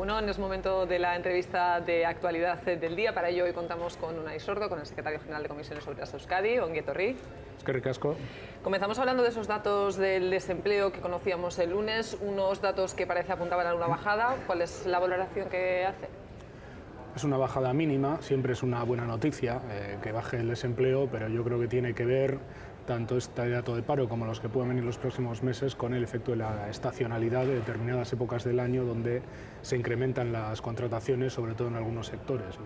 Egunon, es momento de la entrevista de actualidad del día. Para ello hoy contamos con Unai Sordo, con el secretario general de Comisiones Obreras Euskadi, Ongi etorri. Eskerrik asko. Comenzamos hablando de esos datos del desempleo que conocíamos el lunes, unos datos que parece apuntaban a una bajada. ¿Cuál es la valoración que hace? Es una bajada mínima, siempre es una buena noticia que baje el desempleo, pero yo creo que tiene que ver tanto este dato de paro como los que puedan venir los próximos meses con el efecto de la estacionalidad de determinadas épocas del año donde se incrementan las contrataciones, sobre todo en algunos sectores, ¿no?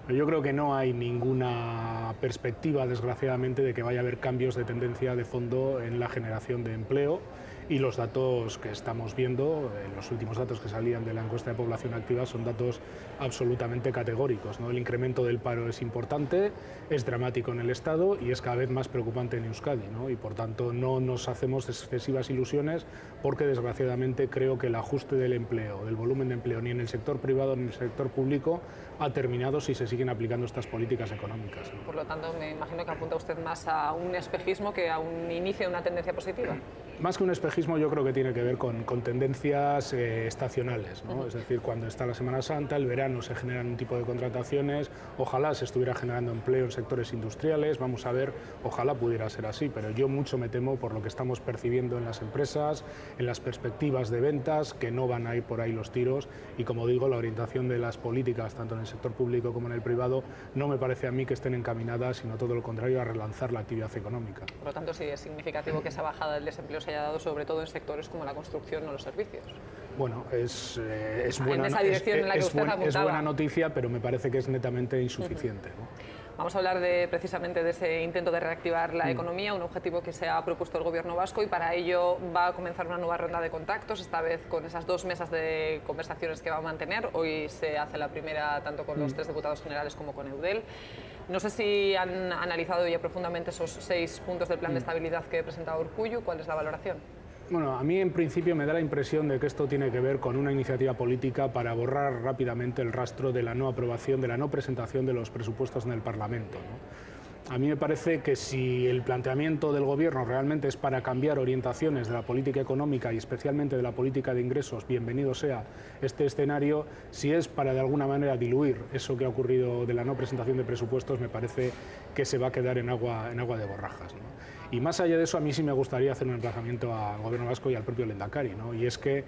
Pero yo creo que no hay ninguna perspectiva, desgraciadamente, de que vaya a haber cambios de tendencia de fondo en la generación de empleo, y los datos que estamos viendo, los últimos datos que salían de la encuesta de población activa, son datos absolutamente categóricos, ¿no? El incremento del paro es importante, es dramático en el Estado y es cada vez más preocupante en Euskadi, ¿no? Y por tanto no nos hacemos excesivas ilusiones, porque desgraciadamente creo que el ajuste del empleo, del volumen de empleo, ni en el sector privado ni en el sector público ha terminado si se siguen aplicando estas políticas económicas, ¿no? Por lo tanto, me imagino que apunta usted más a un espejismo que a un inicio de una tendencia positiva. Más que un espejismo, yo creo que tiene que ver con tendencias estacionales, ¿no? Es decir, cuando está la Semana Santa, el verano se generan un tipo de contrataciones, ojalá se estuviera generando empleo en sectores industriales, vamos a ver, ojalá pudiera ser así, pero yo mucho me temo por lo que estamos percibiendo en las empresas, en las perspectivas de ventas, que no van a ir por ahí los tiros, y como digo, la orientación de las políticas, tanto en el sector público como en el privado, no me parece a mí que estén encaminadas, sino todo lo contrario, a relanzar la actividad económica. Por lo tanto, sí es significativo que esa bajada del desempleo se haya dado sobre todo en sectores como la construcción o los servicios. Bueno, es buena noticia, pero me parece que es netamente insuficiente, ¿no? Vamos a hablar precisamente de ese intento de reactivar la economía, un objetivo que se ha propuesto el Gobierno vasco, y para ello va a comenzar una nueva ronda de contactos, esta vez con esas 2 mesas de conversaciones que va a mantener. Hoy se hace la primera tanto con los 3 diputados generales como con Eudel. No sé si han analizado ya profundamente esos 6 puntos del plan de estabilidad que presentaba Urkullu. ¿Cuál es la valoración? Bueno, a mí en principio me da la impresión de que esto tiene que ver con una iniciativa política para borrar rápidamente el rastro de la no aprobación, de la no presentación de los presupuestos en el Parlamento, ¿no? A mí me parece que si el planteamiento del Gobierno realmente es para cambiar orientaciones de la política económica y especialmente de la política de ingresos, bienvenido sea este escenario. Si es para de alguna manera diluir eso que ha ocurrido de la no presentación de presupuestos, me parece que se va a quedar en agua de borrajas, ¿no? Y más allá de eso, a mí sí me gustaría hacer un emplazamiento al Gobierno vasco y al propio Lehendakari, ¿no? Y es que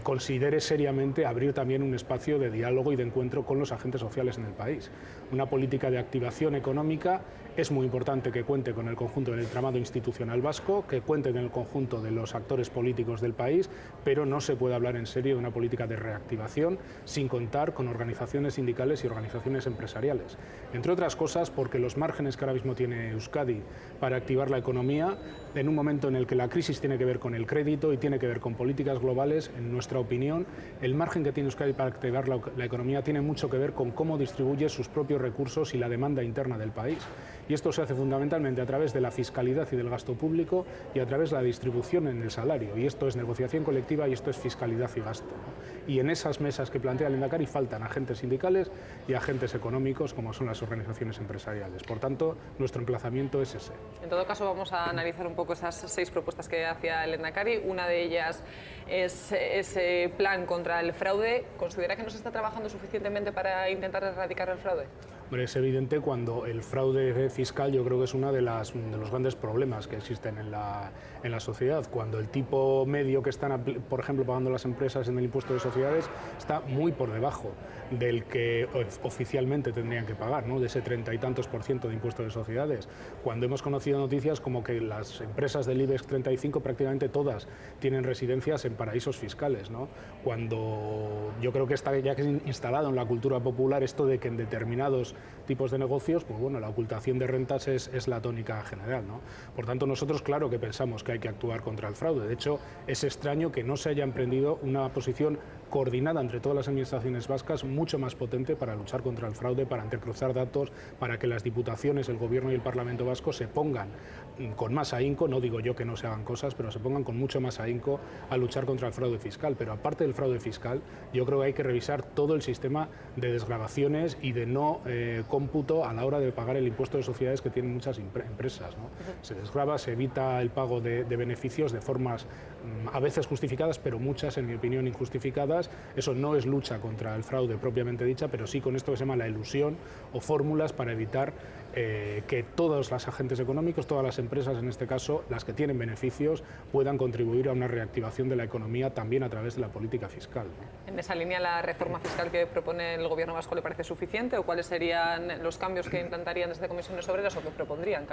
considere seriamente abrir también un espacio de diálogo y de encuentro con los agentes sociales en el país. Una política de activación económica es muy importante que cuente con el conjunto del entramado institucional vasco, que cuente con el conjunto de los actores políticos del país, pero no se puede hablar en serio de una política de reactivación sin contar con organizaciones sindicales y organizaciones empresariales. Entre otras cosas porque los márgenes que ahora mismo tiene Euskadi para activar la economía, en un momento en el que la crisis tiene que ver con el crédito y tiene que ver con políticas globales, en nuestra opinión, el margen que tiene Euskadi para activar la economía tiene mucho que ver con cómo distribuye sus propios recursos y la demanda interna del país. Y esto se hace fundamentalmente a través de la fiscalidad y del gasto público y a través de la distribución en el salario. Y esto es negociación colectiva y esto es fiscalidad y gasto, ¿no? Y en esas mesas que plantea el Lehendakari faltan agentes sindicales y agentes económicos, como son las organizaciones empresariales. Por tanto, nuestro emplazamiento es ese. En todo caso, vamos a analizar un poco esas 6 propuestas que hacía el Lehendakari. Una de ellas es ese plan contra el fraude. ¿Considera que no se está trabajando suficientemente para intentar erradicar el fraude? Hombre, es evidente cuando el fraude fiscal, yo creo que es uno de los grandes problemas que existen en la sociedad. Cuando el tipo medio que están, por ejemplo, pagando las empresas en el impuesto de sociedades está muy por debajo del que oficialmente tendrían que pagar, ¿no? De ese 30 y tantos % de impuesto de sociedades. Cuando hemos conocido noticias como que las empresas del IBEX 35 prácticamente todas tienen residencias en paraísos fiscales, ¿no? Cuando yo creo que está ya instalado en la cultura popular esto de que en determinados tipos de negocios, pues bueno, la ocultación de rentas es la tónica general, ¿no? Por tanto, nosotros claro que pensamos que hay que actuar contra el fraude. De hecho, es extraño que no se haya emprendido una posición coordinada entre todas las administraciones vascas mucho más potente para luchar contra el fraude, para entrecruzar datos, para que las diputaciones, el Gobierno y el Parlamento vasco se pongan con más ahínco, no digo yo que no se hagan cosas, pero se pongan con mucho más ahínco a luchar contra el fraude fiscal. Pero aparte del fraude fiscal, yo creo que hay que revisar todo el sistema de desgravaciones y de no cómputo a la hora de pagar el impuesto de sociedades que tienen muchas empresas, ¿no? Se desgrava, se evita el pago de beneficios de formas a veces justificadas, pero muchas, en mi opinión, injustificadas, económicas. Eso no es lucha contra el fraude propiamente dicha, pero sí con esto que se llama la elusión o fórmulas para evitar que todos los agentes económicos, todas las empresas, en este caso, las que tienen beneficios, puedan contribuir a una reactivación de la economía también a través de la política fiscal, ¿no? En esa línea, ¿la reforma fiscal que propone el Gobierno vasco le parece suficiente o cuáles serían los cambios que implantarían desde Comisiones Obreras o que propondrían?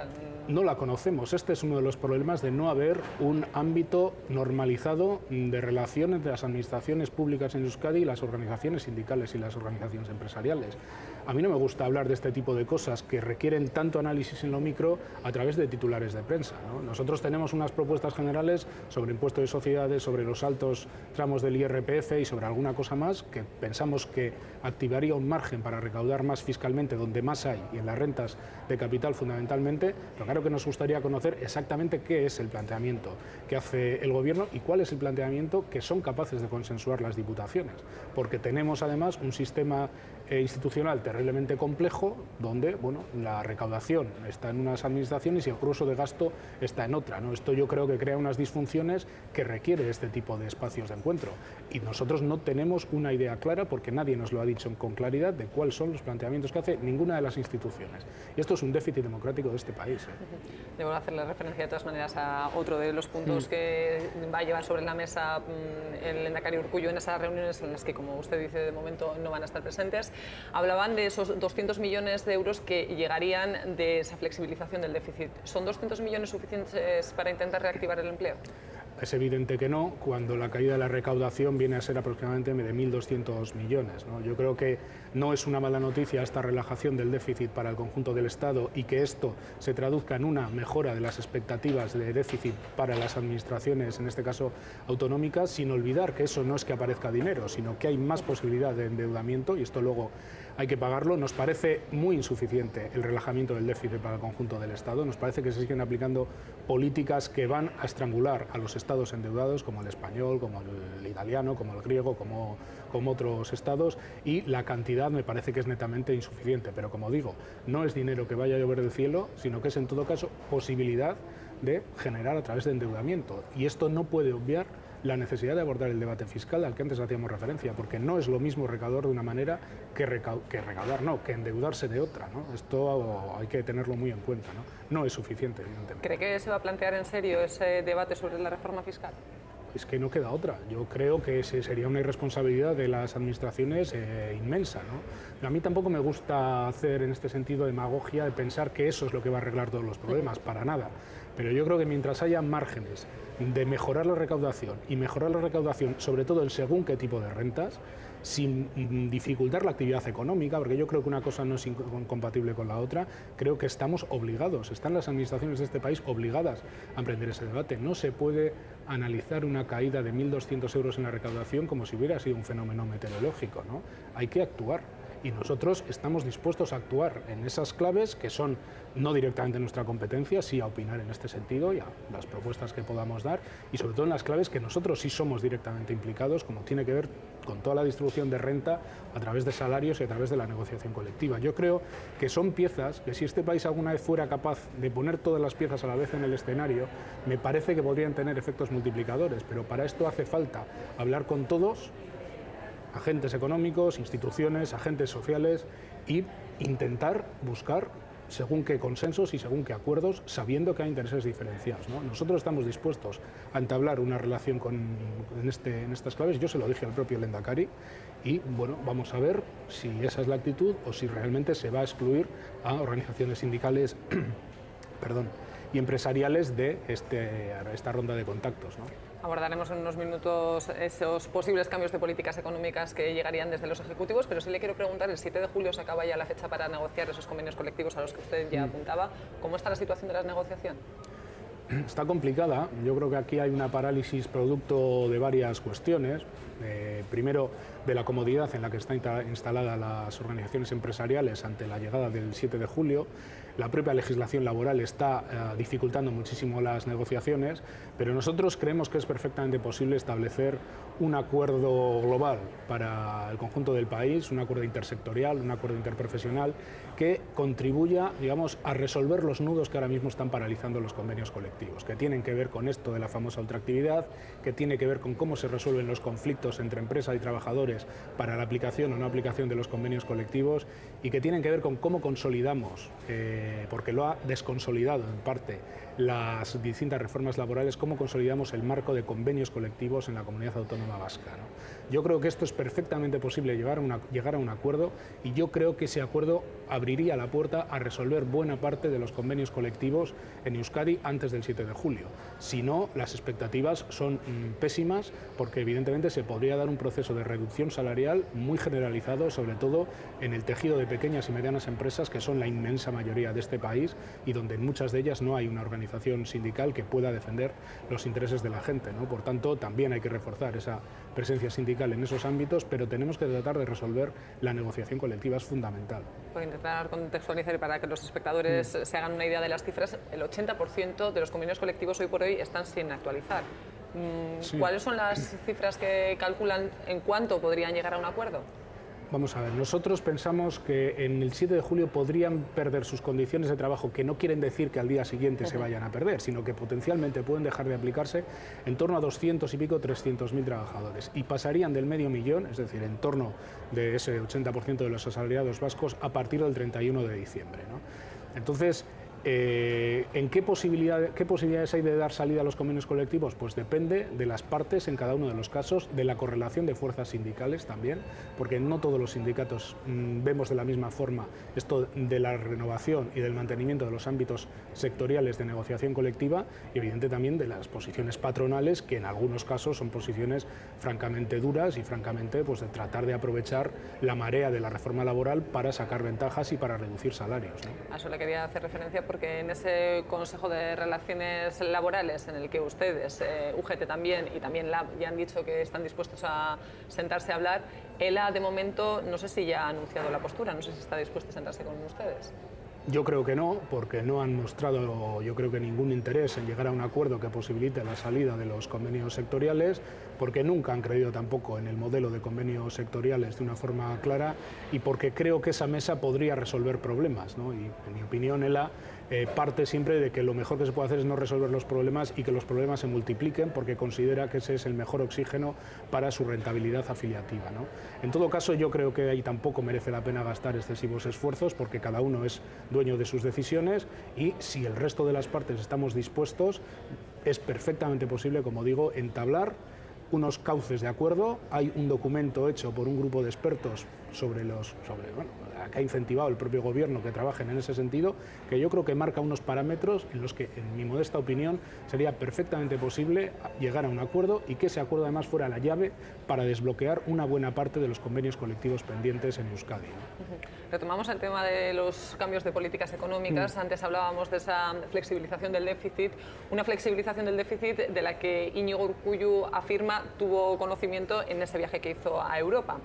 No la conocemos. Este es uno de los problemas de no haber un ámbito normalizado de relación entre las administraciones públicas en Euskadi y las organizaciones sindicales y las organizaciones empresariales. A mí no me gusta hablar de este tipo de cosas que requieren tanto análisis en lo micro a través de titulares de prensa, ¿no? Nosotros tenemos unas propuestas generales sobre impuesto de sociedades, sobre los altos tramos del IRPF y sobre alguna cosa más que pensamos que activaría un margen para recaudar más fiscalmente donde más hay y en las rentas de capital fundamentalmente, pero claro que nos gustaría conocer exactamente qué es el planteamiento que hace el Gobierno y cuál es el planteamiento que son capaces de consensuar las diputaciones, porque tenemos además un sistema institucional terriblemente complejo donde la recaudación está en unas administraciones y el grueso de gasto está en otra, ¿no? Esto yo creo que crea unas disfunciones que requiere este tipo de espacios de encuentro y nosotros no tenemos una idea clara porque nadie nos lo ha dicho con claridad de cuáles son los planteamientos que hace ninguna de las instituciones y esto es un déficit democrático de este país. Debo hacerle referencia de todas maneras a otro de los puntos que va a llevar sobre la mesa el Lehendakari Urkullu en esas reuniones en las que, como usted dice, de momento no van a estar presentes. Hablaban de esos 200 millones de euros que llegarían de esa flexibilización del déficit. ¿Son 200 millones suficientes para intentar reactivar el empleo? Es evidente que no, cuando la caída de la recaudación viene a ser aproximadamente de 1.200 millones, ¿no? Yo creo que no es una mala noticia esta relajación del déficit para el conjunto del Estado y que esto se traduzca en una mejora de las expectativas de déficit para las administraciones, en este caso autonómicas, sin olvidar que eso no es que aparezca dinero, sino que hay más posibilidad de endeudamiento y esto luego hay que pagarlo. Nos parece muy insuficiente el relajamiento del déficit para el conjunto del Estado, nos parece que se siguen aplicando políticas que van a estrangular a los estados endeudados como el español, como el italiano, como el griego, como otros estados y la cantidad me parece que es netamente insuficiente, pero como digo, no es dinero que vaya a llover del cielo, sino que es en todo caso posibilidad de generar a través de endeudamiento y esto no puede obviar la necesidad de abordar el debate fiscal al que antes hacíamos referencia, porque no es lo mismo recaudar de una manera que endeudarse de otra, ¿no? Esto hay que tenerlo muy en cuenta, ¿no? No es suficiente, evidentemente. ¿Cree que se va a plantear en serio ese debate sobre la reforma fiscal? Es que no queda otra. Yo creo que sería una irresponsabilidad de las administraciones inmensa, ¿no? A mí tampoco me gusta hacer en este sentido demagogia de pensar que eso es lo que va a arreglar todos los problemas, para nada. Pero yo creo que mientras haya márgenes de mejorar la recaudación y mejorar la recaudación sobre todo en según qué tipo de rentas, sin dificultar la actividad económica, porque yo creo que una cosa no es incompatible con la otra, creo que estamos obligados, están las administraciones de este país obligadas a emprender ese debate. No se puede analizar una caída de 1.200 euros en la recaudación como si hubiera sido un fenómeno meteorológico, ¿no? Hay que actuar. Y nosotros estamos dispuestos a actuar en esas claves que son no directamente nuestra competencia, sí a opinar en este sentido y a las propuestas que podamos dar y sobre todo en las claves que nosotros sí somos directamente implicados, como tiene que ver con toda la distribución de renta a través de salarios y a través de la negociación colectiva. Yo creo que son piezas que si este país alguna vez fuera capaz de poner todas las piezas a la vez en el escenario, me parece que podrían tener efectos multiplicadores, pero para esto hace falta hablar con todos, agentes económicos, instituciones, agentes sociales y intentar buscar según qué consensos y según qué acuerdos, sabiendo que hay intereses diferenciados, ¿no? Nosotros estamos dispuestos a entablar una relación en estas claves, yo se lo dije al propio Lehendakari y bueno, vamos a ver si esa es la actitud o si realmente se va a excluir a organizaciones sindicales y empresariales de esta ronda de contactos, ¿no? Abordaremos en unos minutos esos posibles cambios de políticas económicas que llegarían desde los ejecutivos, pero sí le quiero preguntar, el 7 de julio se acaba ya la fecha para negociar esos convenios colectivos a los que usted ya apuntaba. ¿Cómo está la situación de la negociación? Está complicada. Yo creo que aquí hay una parálisis producto de varias cuestiones. Primero, de la comodidad en la que están instaladas las organizaciones empresariales ante la llegada del 7 de julio. la propia legislación laboral está dificultando muchísimo las negociaciones, pero nosotros creemos que es perfectamente posible establecer un acuerdo global para el conjunto del país, un acuerdo intersectorial, un acuerdo interprofesional que contribuya, digamos, a resolver los nudos que ahora mismo están paralizando los convenios colectivos, que tienen que ver con esto de la famosa ultraactividad, que tiene que ver con cómo se resuelven los conflictos entre empresa y trabajadores para la aplicación o no aplicación de los convenios colectivos y que tienen que ver con cómo consolidamos, porque lo ha desconsolidado en parte las distintas reformas laborales, cómo consolidamos el marco de convenios colectivos en la comunidad autónoma vasca, ¿no? Yo creo que esto es perfectamente posible llegar a un acuerdo y yo creo que ese acuerdo abriría la puerta a resolver buena parte de los convenios colectivos en Euskadi antes del 7 de julio. Si no, las expectativas son pésimas porque evidentemente se podría dar un proceso de reducción salarial muy generalizado, sobre todo en el tejido de pequeñas y medianas empresas que son la inmensa mayoría de este país y donde en muchas de ellas no hay una organización sindical que pueda defender los intereses de la gente, ¿no? Por tanto, también hay que reforzar esa presencia sindical en esos ámbitos, pero tenemos que tratar de resolver la negociación colectiva, es fundamental. Por intentar contextualizar y para que los espectadores se hagan una idea de las cifras, el 80% de los convenios colectivos hoy por hoy están sin actualizar. Sí. ¿Cuáles son las cifras que calculan en cuánto podrían llegar a un acuerdo? Vamos a ver, nosotros pensamos que en el 7 de julio podrían perder sus condiciones de trabajo, que no quieren decir que al día siguiente se vayan a perder, sino que potencialmente pueden dejar de aplicarse en torno a 200 y pico, 300.000 trabajadores y pasarían del medio millón, es decir, en torno de ese 80% de los asalariados vascos a partir del 31 de diciembre, ¿no? Entonces, ¿en qué posibilidades hay de dar salida a los convenios colectivos? Pues depende de las partes en cada uno de los casos, de la correlación de fuerzas sindicales también, porque no todos los sindicatos vemos de la misma forma esto de la renovación y del mantenimiento de los ámbitos sectoriales de negociación colectiva y evidente también de las posiciones patronales, que en algunos casos son posiciones francamente duras y francamente pues de tratar de aprovechar la marea de la reforma laboral para sacar ventajas y para reducir salarios, ¿no? A eso le quería hacer referencia porque en ese Consejo de Relaciones Laborales en el que ustedes, UGT también y también LAB, ya han dicho que están dispuestos a sentarse a hablar, ELA de momento no sé si ya ha anunciado la postura, no sé si está dispuesto a sentarse con ustedes. Yo creo que no, porque no han mostrado, yo creo que ningún interés en llegar a un acuerdo que posibilite la salida de los convenios sectoriales, porque nunca han creído tampoco en el modelo de convenios sectoriales de una forma clara y porque creo que esa mesa podría resolver problemas, ¿no? Y en mi opinión, ELA parte siempre de que lo mejor que se puede hacer es no resolver los problemas y que los problemas se multipliquen, porque considera que ese es el mejor oxígeno para su rentabilidad afiliativa, ¿no? En todo caso, yo creo que ahí tampoco merece la pena gastar excesivos esfuerzos, porque cada uno es dueño de sus decisiones y si el resto de las partes estamos dispuestos, es perfectamente posible, como digo, entablar unos cauces de acuerdo. Hay un documento hecho por un grupo de expertos que ha incentivado el propio gobierno que trabajen en ese sentido, que yo creo que marca unos parámetros en los que, en mi modesta opinión, sería perfectamente posible llegar a un acuerdo y que ese acuerdo además fuera la llave para desbloquear una buena parte de los convenios colectivos pendientes en Euskadi, ¿no? Retomamos el tema de los cambios de políticas económicas. Antes hablábamos de esa flexibilización del déficit, una flexibilización del déficit de la que Íñigo Urkullu afirma tuvo conocimiento en ese viaje que hizo a Europa.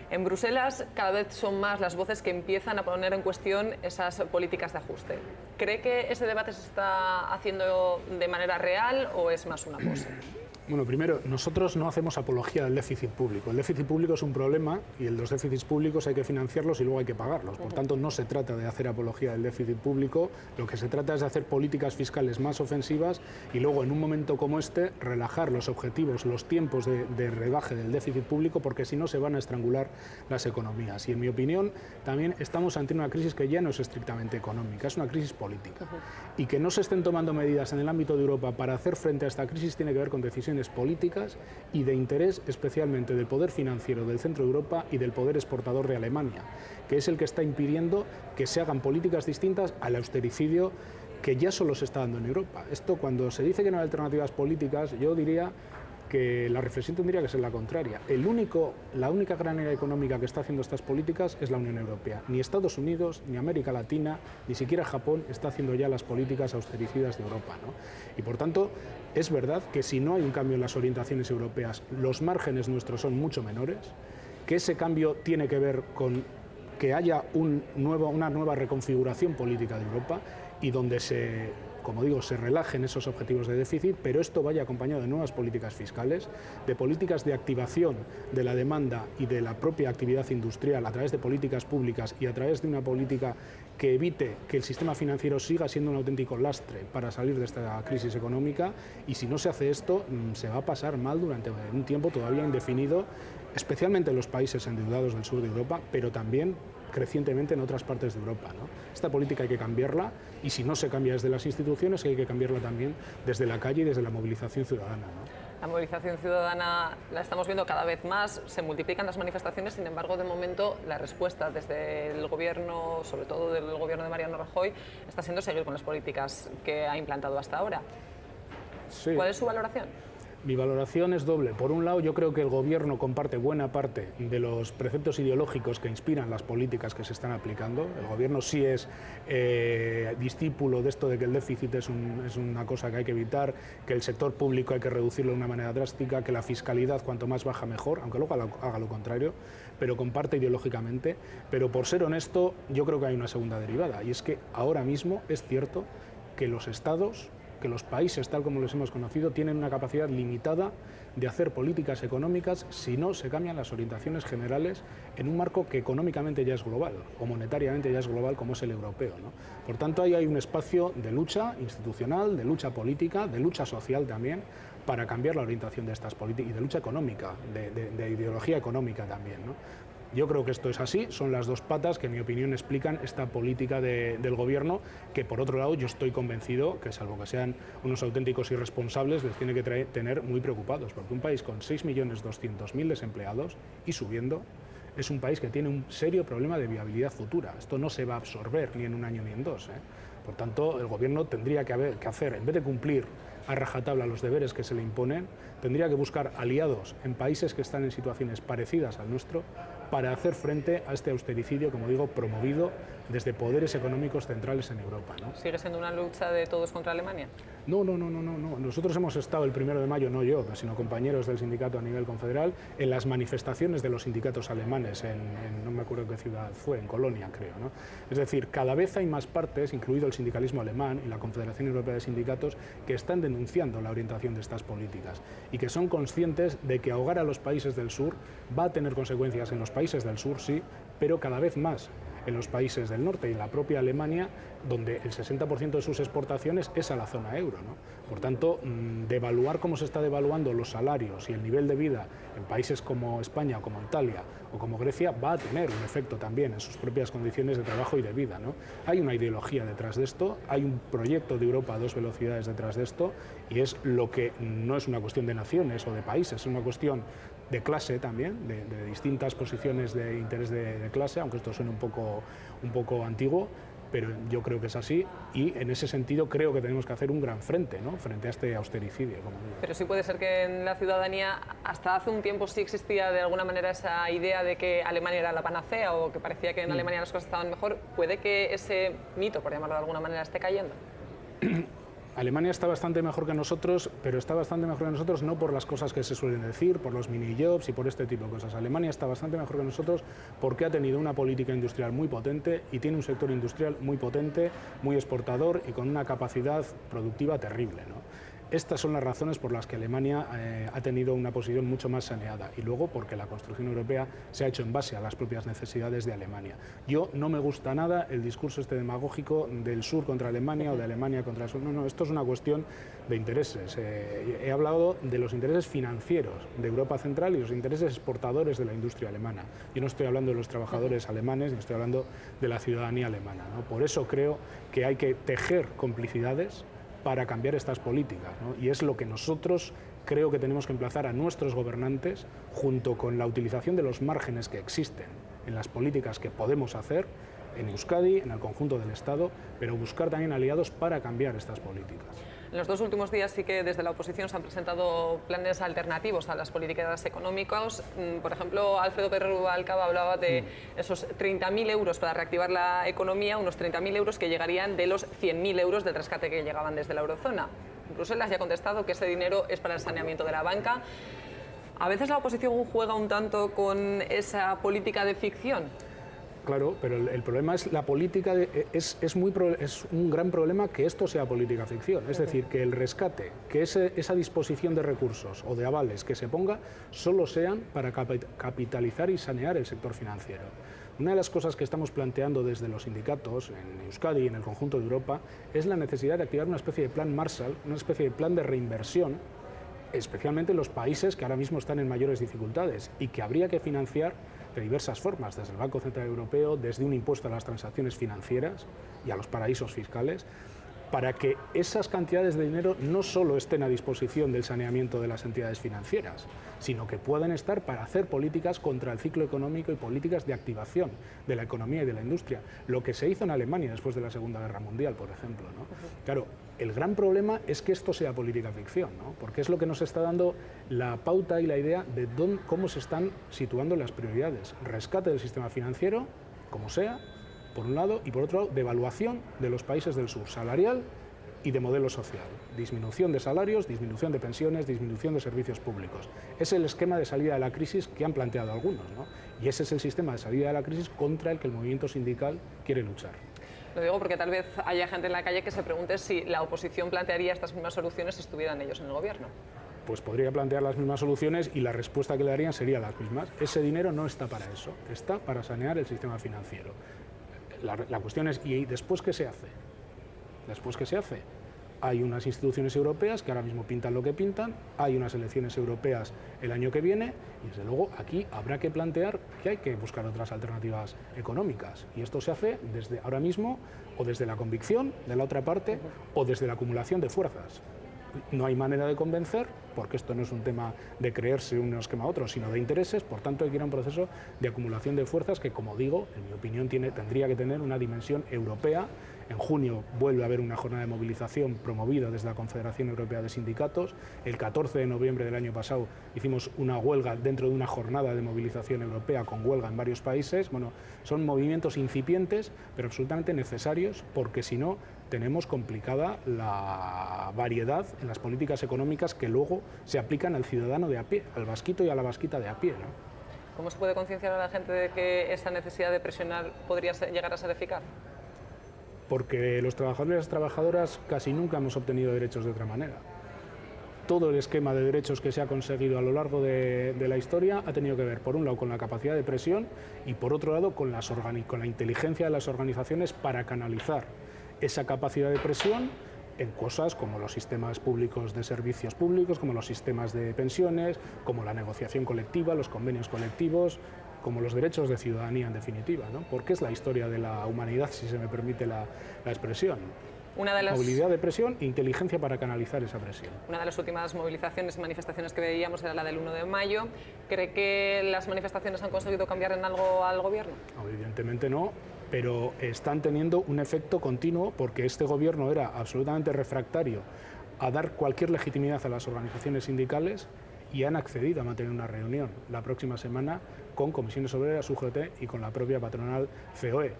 En Bruselas cada vez son más las voces que empiezan a poner en cuestión esas políticas de ajuste. ¿Cree que ese debate se está haciendo de manera real o es más una pose? Bueno, primero, nosotros no hacemos apología del déficit público. El déficit público es un problema y los déficits públicos hay que financiarlos y luego hay que pagarlos. Por tanto, no se trata de hacer apología del déficit público, lo que se trata es de hacer políticas fiscales más ofensivas y luego, en un momento como este, relajar los objetivos, los tiempos de rebaje del déficit público, porque si no se van a estrangular las economías. Y en mi opinión, también estamos ante una crisis que ya no es estrictamente económica, es una crisis política. Y que no se estén tomando medidas en el ámbito de Europa para hacer frente a esta crisis tiene que ver con decisiones políticas y de interés especialmente del poder financiero del centro de Europa y del poder exportador de Alemania, que es el que está impidiendo que se hagan políticas distintas al austericidio que ya solo se está dando en Europa. Esto, cuando se dice que no hay alternativas políticas, yo diría que la reflexión tendría que ser la contraria. La única gran área económica que está haciendo estas políticas es la Unión Europea. Ni Estados Unidos, ni América Latina, ni siquiera Japón está haciendo ya las políticas austericidas de Europa, ¿no? Y por tanto, es verdad que si no hay un cambio en las orientaciones europeas, los márgenes nuestros son mucho menores, que ese cambio tiene que ver con que haya una nueva reconfiguración política de Europa y donde como digo, se relajen esos objetivos de déficit, pero esto vaya acompañado de nuevas políticas fiscales, de políticas de activación de la demanda y de la propia actividad industrial a través de políticas públicas y a través de una política que evite que el sistema financiero siga siendo un auténtico lastre para salir de esta crisis económica, y si no se hace esto, se va a pasar mal durante un tiempo todavía indefinido, especialmente en los países endeudados del sur de Europa, pero también crecientemente en otras partes de Europa, ¿no? Esta política hay que cambiarla, y si no se cambia desde las instituciones, hay que cambiarla también desde la calle y desde la movilización ciudadana, ¿no? La movilización ciudadana la estamos viendo cada vez más, se multiplican las manifestaciones, sin embargo, de momento la respuesta desde el gobierno, sobre todo del gobierno de Mariano Rajoy, está siendo seguir con las políticas que ha implantado hasta ahora. Sí. ¿Cuál es su valoración? Mi valoración es doble. Por un lado, yo creo que el Gobierno comparte buena parte de los preceptos ideológicos que inspiran las políticas que se están aplicando. El Gobierno sí es discípulo de esto de que el déficit es una cosa que hay que evitar, que el sector público hay que reducirlo de una manera drástica, que la fiscalidad cuanto más baja mejor, aunque luego haga lo contrario, pero comparte ideológicamente. Pero por ser honesto, yo creo que hay una segunda derivada, y es que ahora mismo es cierto que los estados, que los países, tal como los hemos conocido, tienen una capacidad limitada de hacer políticas económicas si no se cambian las orientaciones generales en un marco que económicamente ya es global, o monetariamente ya es global, como es el europeo, ¿no? Por tanto, ahí hay un espacio de lucha institucional, de lucha política, de lucha social también, para cambiar la orientación de estas políticas, y de lucha económica, de ideología económica también, ¿no? Yo creo que esto es así, son las dos patas que en mi opinión explican esta política del Gobierno, que por otro lado yo estoy convencido que, salvo que sean unos auténticos irresponsables, les tiene que tener muy preocupados, porque un país con 6.200.000 desempleados y subiendo es un país que tiene un serio problema de viabilidad futura. Esto no se va a absorber ni en un año ni en dos, ¿eh? Por tanto, el Gobierno tendría que hacer, en vez de cumplir a rajatabla los deberes que se le imponen, tendría que buscar aliados en países que están en situaciones parecidas al nuestro para hacer frente a este austericidio, como digo, promovido desde poderes económicos centrales en Europa, ¿no? ¿Sigue siendo una lucha de todos contra Alemania? No. Nosotros hemos estado el 1 de mayo, no yo, sino compañeros del sindicato a nivel confederal, en las manifestaciones de los sindicatos alemanes, no me acuerdo qué ciudad fue, en Colonia, creo, ¿no? Es decir, cada vez hay más partes, incluido el sindicalismo alemán y la Confederación Europea de Sindicatos, que están denunciando la orientación de estas políticas y que son conscientes de que ahogar a los países del sur va a tener consecuencias en los países del sur, sí, pero cada vez más en los países del norte y en la propia Alemania, donde el 60% de sus exportaciones es a la zona euro, ¿no? Por tanto, devaluar como se está devaluando los salarios y el nivel de vida en países como España, o como Italia o como Grecia, va a tener un efecto también en sus propias condiciones de trabajo y de vida, ¿no? Hay una ideología detrás de esto, hay un proyecto de Europa a 2 velocidades detrás de esto, y es lo que no es una cuestión de naciones o de países, es una cuestión de clase también, de distintas posiciones de interés de clase, aunque esto suene un poco antiguo, pero yo creo que es así, y en ese sentido creo que tenemos que hacer un gran frente, ¿no?, frente a este austericidio, como digo. Pero sí puede ser que en la ciudadanía hasta hace un tiempo sí existía de alguna manera esa idea de que Alemania era la panacea, o que parecía que en Alemania las cosas estaban mejor. ¿Puede que ese mito, por llamarlo de alguna manera, esté cayendo? Alemania está bastante mejor que nosotros, pero está bastante mejor que nosotros no por las cosas que se suelen decir, por los mini-jobs y por este tipo de cosas. Alemania está bastante mejor que nosotros porque ha tenido una política industrial muy potente y tiene un sector industrial muy potente, muy exportador y con una capacidad productiva terrible, ¿no? Estas son las razones por las que Alemania ha tenido una posición mucho más saneada, y luego porque la construcción europea se ha hecho en base a las propias necesidades de Alemania. Yo no me gusta nada el discurso este demagógico del sur contra Alemania o de Alemania contra el sur. No, esto es una cuestión de intereses. He hablado de los intereses financieros de Europa Central y los intereses exportadores de la industria alemana. Yo no estoy hablando de los trabajadores alemanes, ni estoy hablando de la ciudadanía alemana, ¿no? Por eso creo que hay que tejer complicidades para cambiar estas políticas, ¿no? Y es lo que nosotros creo que tenemos que emplazar a nuestros gobernantes, junto con la utilización de los márgenes que existen en las políticas que podemos hacer en Euskadi, en el conjunto del Estado, pero buscar también aliados para cambiar estas políticas. En los 2 últimos días sí que desde la oposición se han presentado planes alternativos a las políticas económicas. Por ejemplo, Alfredo Pérez Rubalcaba hablaba de esos 30.000 euros para reactivar la economía, unos 30.000 euros que llegarían de los 100.000 euros del rescate que llegaban desde la eurozona. Bruselas ya ha contestado que ese dinero es para el saneamiento de la banca. ¿A veces la oposición juega un tanto con esa política de ficción? Claro, pero el problema es la política, es un gran problema que esto sea política ficción. Es decir, que el rescate, que esa disposición de recursos o de avales que se ponga, solo sean para capitalizar y sanear el sector financiero. Una de las cosas que estamos planteando desde los sindicatos en Euskadi y en el conjunto de Europa es la necesidad de activar una especie de plan Marshall, una especie de plan de reinversión, especialmente en los países que ahora mismo están en mayores dificultades y que habría que financiar de diversas formas, desde el Banco Central Europeo, desde un impuesto a las transacciones financieras y a los paraísos fiscales, para que esas cantidades de dinero no solo estén a disposición del saneamiento de las entidades financieras, sino que puedan estar para hacer políticas contra el ciclo económico y políticas de activación de la economía y de la industria, lo que se hizo en Alemania después de la Segunda Guerra Mundial, por ejemplo, ¿no? Claro, el gran problema es que esto sea política ficción, ¿no? Porque es lo que nos está dando la pauta y la idea de cómo se están situando las prioridades. Rescate del sistema financiero, como sea, por un lado, y por otro lado, devaluación de los países del sur, salarial y de modelo social. Disminución de salarios, disminución de pensiones, disminución de servicios públicos. Es el esquema de salida de la crisis que han planteado algunos, ¿no? Y ese es el sistema de salida de la crisis contra el que el movimiento sindical quiere luchar. Lo digo porque tal vez haya gente en la calle que se pregunte si la oposición plantearía estas mismas soluciones si estuvieran ellos en el gobierno. Pues podría plantear las mismas soluciones y la respuesta que le darían sería las mismas. Ese dinero no está para eso, está para sanear el sistema financiero. La cuestión es, ¿y después qué se hace? ¿Después qué se hace? Hay unas instituciones europeas que ahora mismo pintan lo que pintan, hay unas elecciones europeas el año que viene y desde luego aquí habrá que plantear que hay que buscar otras alternativas económicas y esto se hace desde ahora mismo o desde la convicción de la otra parte o desde la acumulación de fuerzas. No hay manera de convencer, porque esto no es un tema de creerse un esquema a otro, sino de intereses, por tanto hay que ir a un proceso de acumulación de fuerzas que, como digo, en mi opinión tendría que tener una dimensión europea. En junio vuelve a haber una jornada de movilización promovida desde la Confederación Europea de Sindicatos. El 14 de noviembre del año pasado hicimos una huelga dentro de una jornada de movilización europea con huelga en varios países. Bueno, son movimientos incipientes, pero absolutamente necesarios, porque si no, tenemos complicada la variedad en las políticas económicas que luego se aplican al ciudadano de a pie, al vasquito y a la vasquita de a pie, ¿no? ¿Cómo se puede concienciar a la gente de que esa necesidad de presionar podría llegar a ser eficaz? Porque los trabajadores y las trabajadoras casi nunca hemos obtenido derechos de otra manera. Todo el esquema de derechos que se ha conseguido a lo largo de la historia ha tenido que ver, por un lado, con la capacidad de presión y, por otro lado, con la inteligencia de las organizaciones para canalizar esa capacidad de presión en cosas como los sistemas públicos de servicios públicos, como los sistemas de pensiones, como la negociación colectiva, los convenios colectivos, como los derechos de ciudadanía en definitiva, ¿no? Porque es la historia de la humanidad, si se me permite la expresión. Movilidad de presión e inteligencia para canalizar esa presión. Una de las últimas movilizaciones y manifestaciones que veíamos era la del 1 de mayo. ¿Cree que las manifestaciones han conseguido cambiar en algo al gobierno? No, evidentemente no, pero están teniendo un efecto continuo porque este gobierno era absolutamente refractario a dar cualquier legitimidad a las organizaciones sindicales y han accedido a mantener una reunión la próxima semana con Comisiones Obreras, UGT y con la propia patronal COE,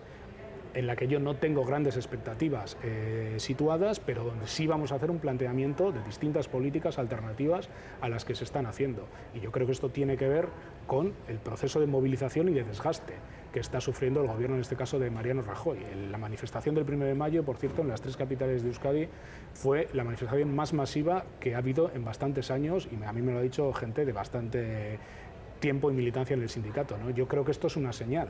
en la que yo no tengo grandes expectativas situadas, pero donde sí vamos a hacer un planteamiento de distintas políticas alternativas a las que se están haciendo. Y yo creo que esto tiene que ver con el proceso de movilización y de desgaste que está sufriendo el gobierno, en este caso de Mariano Rajoy. La manifestación del 1 de mayo, por cierto, en las 3 capitales de Euskadi, fue la manifestación más masiva que ha habido en bastantes años, y a mí me lo ha dicho gente de bastante tiempo y militancia en el sindicato, ¿no? Yo creo que esto es una señal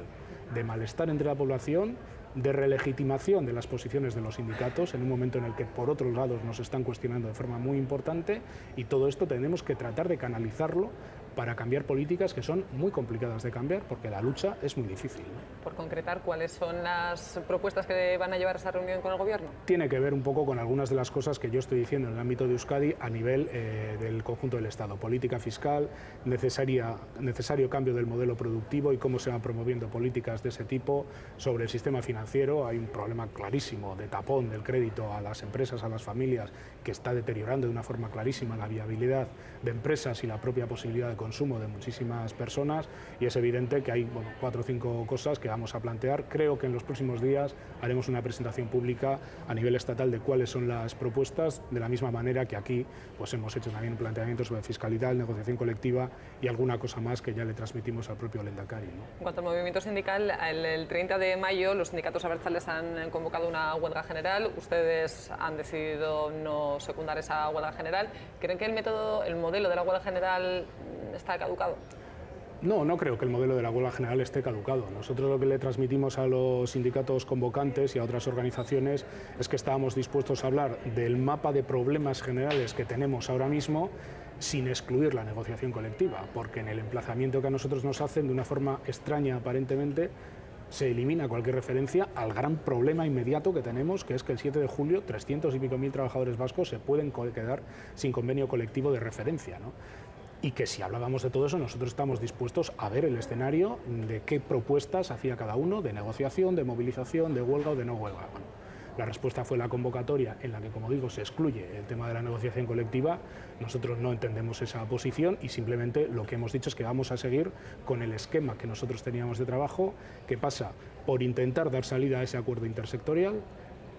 de malestar entre la población, de relegitimación de las posiciones de los sindicatos en un momento en el que por otros lados nos están cuestionando de forma muy importante, y todo esto tenemos que tratar de canalizarlo para cambiar políticas que son muy complicadas de cambiar porque la lucha es muy difícil, ¿no? Por concretar, ¿cuáles son las propuestas que van a llevar a esa reunión con el Gobierno? Tiene que ver un poco con algunas de las cosas que yo estoy diciendo en el ámbito de Euskadi a nivel del conjunto del Estado. Política fiscal, necesario cambio del modelo productivo y cómo se van promoviendo políticas de ese tipo. Sobre el sistema financiero hay un problema clarísimo de tapón del crédito a las empresas, a las familias, que está deteriorando de una forma clarísima la viabilidad de empresas y la propia posibilidad de consumo de muchísimas personas y es evidente que hay 4 o 5 cosas que vamos a plantear. Creo que en los próximos días haremos una presentación pública a nivel estatal de cuáles son las propuestas, de la misma manera que aquí pues hemos hecho también un planteamiento sobre fiscalidad, negociación colectiva y alguna cosa más que ya le transmitimos al propio Lehendakari, ¿no? En cuanto al movimiento sindical, el 30 de mayo los sindicatos abertzales han convocado una huelga general. Ustedes han decidido no secundar esa huelga general. ¿Creen que el modelo de la huelga general está caducado? No, no creo que el modelo de la huelga general esté caducado. Nosotros lo que le transmitimos a los sindicatos convocantes y a otras organizaciones es que estábamos dispuestos a hablar del mapa de problemas generales que tenemos ahora mismo sin excluir la negociación colectiva, porque en el emplazamiento que a nosotros nos hacen, de una forma extraña aparentemente, se elimina cualquier referencia al gran problema inmediato que tenemos, que es que el 7 de julio 300 y pico mil trabajadores vascos se pueden quedar sin convenio colectivo de referencia, ¿no? Y que si hablábamos de todo eso, nosotros estamos dispuestos a ver el escenario de qué propuestas hacía cada uno de negociación, de movilización, de huelga o de no huelga. Bueno, la respuesta fue la convocatoria en la que, como digo, se excluye el tema de la negociación colectiva. Nosotros no entendemos esa posición y simplemente lo que hemos dicho es que vamos a seguir con el esquema que nosotros teníamos de trabajo, que pasa por intentar dar salida a ese acuerdo intersectorial,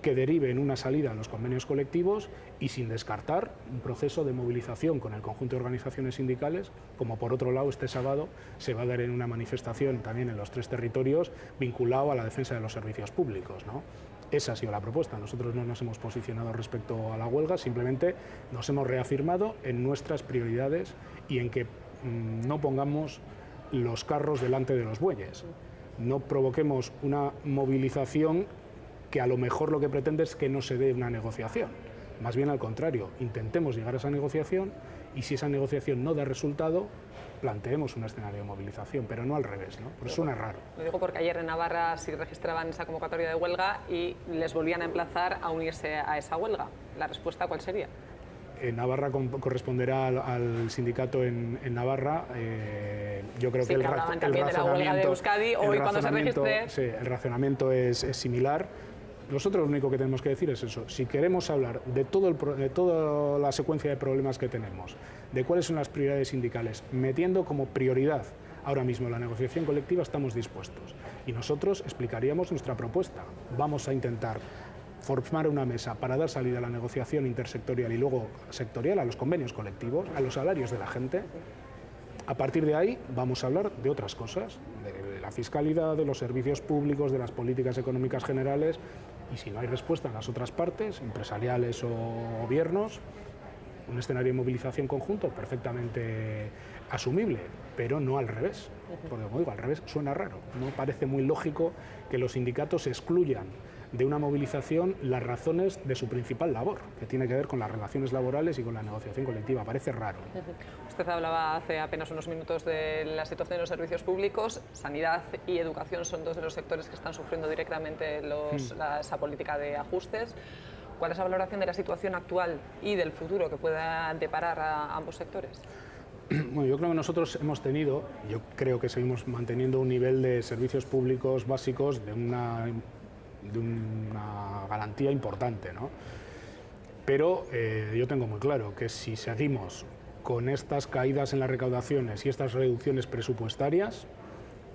que derive en una salida a los convenios colectivos y sin descartar un proceso de movilización con el conjunto de organizaciones sindicales, como por otro lado este sábado se va a dar en una manifestación también en los 3 territorios vinculado a la defensa de los servicios públicos, ¿no? Esa ha sido la propuesta. Nosotros no nos hemos posicionado respecto a la huelga, simplemente nos hemos reafirmado en nuestras prioridades y en que no pongamos los carros delante de los bueyes. No provoquemos una movilización que a lo mejor lo que pretende es que no se dé una negociación. Más bien al contrario, intentemos llegar a esa negociación y si esa negociación no da resultado, planteemos un escenario de movilización, pero no al revés, ¿no? Por eso suena raro. Lo digo porque ayer en Navarra sí registraban esa convocatoria de huelga y les volvían a emplazar a unirse a esa huelga. ¿La respuesta cuál sería? En Navarra corresponderá al sindicato en Navarra. Yo creo que el razonamiento es similar. Nosotros lo único que tenemos que decir es eso. Si queremos hablar de toda la secuencia de problemas que tenemos, de cuáles son las prioridades sindicales, metiendo como prioridad ahora mismo la negociación colectiva, estamos dispuestos. Y nosotros explicaríamos nuestra propuesta. Vamos a intentar formar una mesa para dar salida a la negociación intersectorial y luego sectorial, a los convenios colectivos, a los salarios de la gente. A partir de ahí vamos a hablar de otras cosas, de la fiscalidad, de los servicios públicos, de las políticas económicas generales, y si no hay respuesta en las otras partes, empresariales o gobiernos, un escenario de movilización conjunto perfectamente asumible, pero no al revés. Porque, como digo, al revés suena raro. No parece muy lógico que los sindicatos excluyan de una movilización las razones de su principal labor, que tiene que ver con las relaciones laborales y con la negociación colectiva. Parece raro. Usted hablaba hace apenas unos minutos de la situación de los servicios públicos. Sanidad y educación son 2 de los sectores que están sufriendo directamente esa política de ajustes. ¿Cuál es la valoración de la situación actual y del futuro que pueda deparar a ambos sectores? Bueno, yo creo que nosotros yo creo que seguimos manteniendo un nivel de servicios públicos básicos de una garantía importante, ¿no? Pero yo tengo muy claro que si seguimos con estas caídas en las recaudaciones y estas reducciones presupuestarias,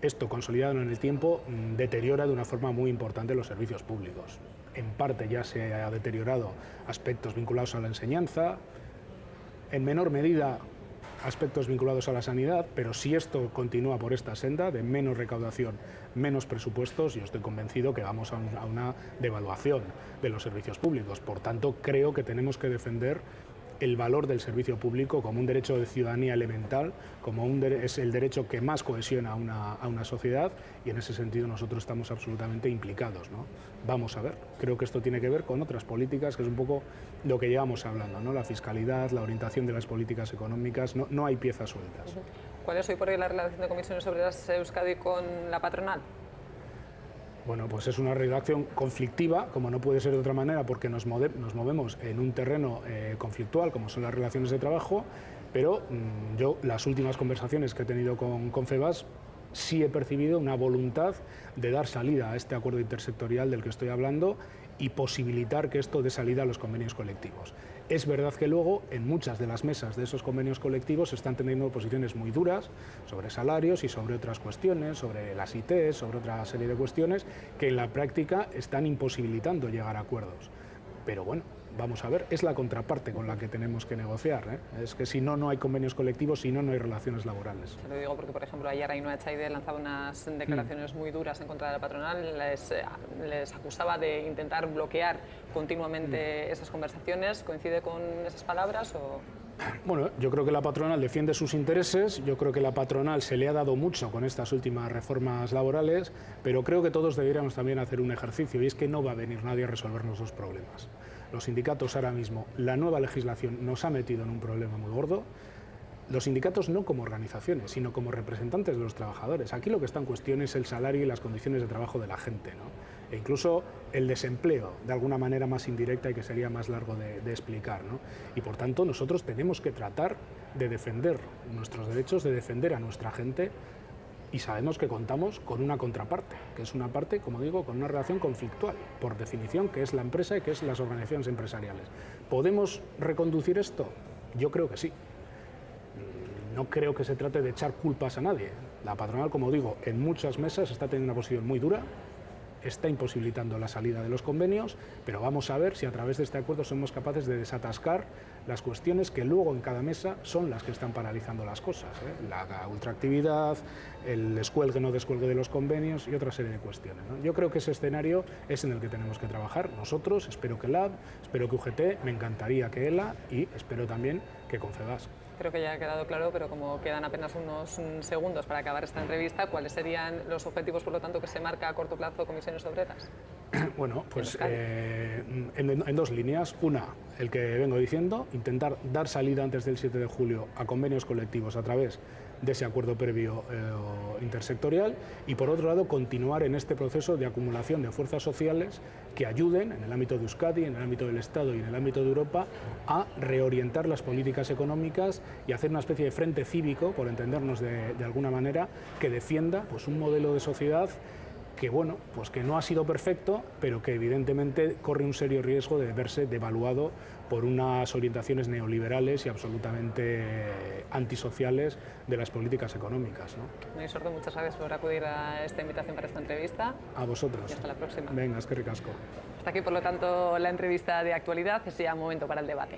esto consolidado en el tiempo deteriora de una forma muy importante los servicios públicos. En parte ya se ha deteriorado aspectos vinculados a la enseñanza, en menor medida aspectos vinculados a la sanidad, pero si esto continúa por esta senda de menos recaudación, menos presupuestos, yo estoy convencido que vamos a una devaluación de los servicios públicos. Por tanto, creo que tenemos que defender el valor del servicio público como un derecho de ciudadanía elemental, como es el derecho que más cohesiona a una sociedad, y en ese sentido nosotros estamos absolutamente implicados, ¿no? Vamos a ver, creo que esto tiene que ver con otras políticas, que es un poco lo que llevamos hablando, ¿no? La fiscalidad, la orientación de las políticas económicas, no hay piezas sueltas. ¿Cuál es hoy por hoy la relación de Comisiones Obreras Euskadi con la patronal? Bueno, pues es una relación conflictiva, como no puede ser de otra manera, porque nos movemos en un terreno conflictual, como son las relaciones de trabajo, pero yo las últimas conversaciones que he tenido con Confebask sí he percibido una voluntad de dar salida a este acuerdo intersectorial del que estoy hablando y posibilitar que esto dé salida a los convenios colectivos. Es verdad que luego en muchas de las mesas de esos convenios colectivos se están teniendo posiciones muy duras sobre salarios y sobre otras cuestiones, sobre las IT, sobre otra serie de cuestiones que en la práctica están imposibilitando llegar a acuerdos. Pero bueno, vamos a ver, es la contraparte con la que tenemos que negociar, ¿eh? Es que si no, no hay convenios colectivos, si no, no hay relaciones laborales. Se lo digo porque, por ejemplo, ayer Ainhoa Echaide lanzaba unas declaraciones muy duras en contra de la patronal, les acusaba de intentar bloquear continuamente esas conversaciones. ¿Coincide con esas palabras o...? Bueno, yo creo que la patronal defiende sus intereses, yo creo que la patronal se le ha dado mucho con estas últimas reformas laborales, pero creo que todos deberíamos también hacer un ejercicio, y es que no va a venir nadie a resolvernos los problemas. Los sindicatos ahora mismo, la nueva legislación nos ha metido en un problema muy gordo. Los sindicatos no como organizaciones, sino como representantes de los trabajadores. Aquí lo que está en cuestión es el salario y las condiciones de trabajo de la gente, ¿no? E incluso el desempleo, de alguna manera más indirecta y que sería más largo de explicar, ¿no? Y por tanto nosotros tenemos que tratar de defender nuestros derechos, de defender a nuestra gente, y sabemos que contamos con una contraparte, que es una parte, como digo, con una relación conflictual, por definición, que es la empresa y que es las organizaciones empresariales. ¿Podemos reconducir esto? Yo creo que sí. No creo que se trate de echar culpas a nadie. La patronal, como digo, en muchas mesas está teniendo una posición muy dura, está imposibilitando la salida de los convenios, pero vamos a ver si a través de este acuerdo somos capaces de desatascar las cuestiones que luego en cada mesa son las que están paralizando las cosas, ¿eh? La ultraactividad, el descuelgue no descuelgue de los convenios y otra serie de cuestiones, ¿no? Yo creo que ese escenario es en el que tenemos que trabajar nosotros, espero que LAB, espero que UGT, me encantaría que ELA y espero también que Confebask. Creo que ya ha quedado claro, pero como quedan apenas unos segundos para acabar esta entrevista, ¿cuáles serían los objetivos, por lo tanto, que se marca a corto plazo Comisiones Obreras? Bueno, pues en dos líneas. Una, el que vengo diciendo, intentar dar salida antes del 7 de julio a convenios colectivos a través de ese acuerdo previo intersectorial, y por otro lado continuar en este proceso de acumulación de fuerzas sociales que ayuden en el ámbito de Euskadi, en el ámbito del Estado y en el ámbito de Europa a reorientar las políticas económicas y hacer una especie de frente cívico, por entendernos de alguna manera, que defienda pues un modelo de sociedad que, bueno, pues que no ha sido perfecto, pero que evidentemente corre un serio riesgo de verse devaluado por unas orientaciones neoliberales y absolutamente antisociales de las políticas económicas, ¿no? Muy suerte, muchas gracias por acudir a esta invitación para esta entrevista. A vosotros. Y hasta la próxima. Venga, es que ricasco. Hasta aquí, por lo tanto, la entrevista de actualidad. Es ya momento para el debate.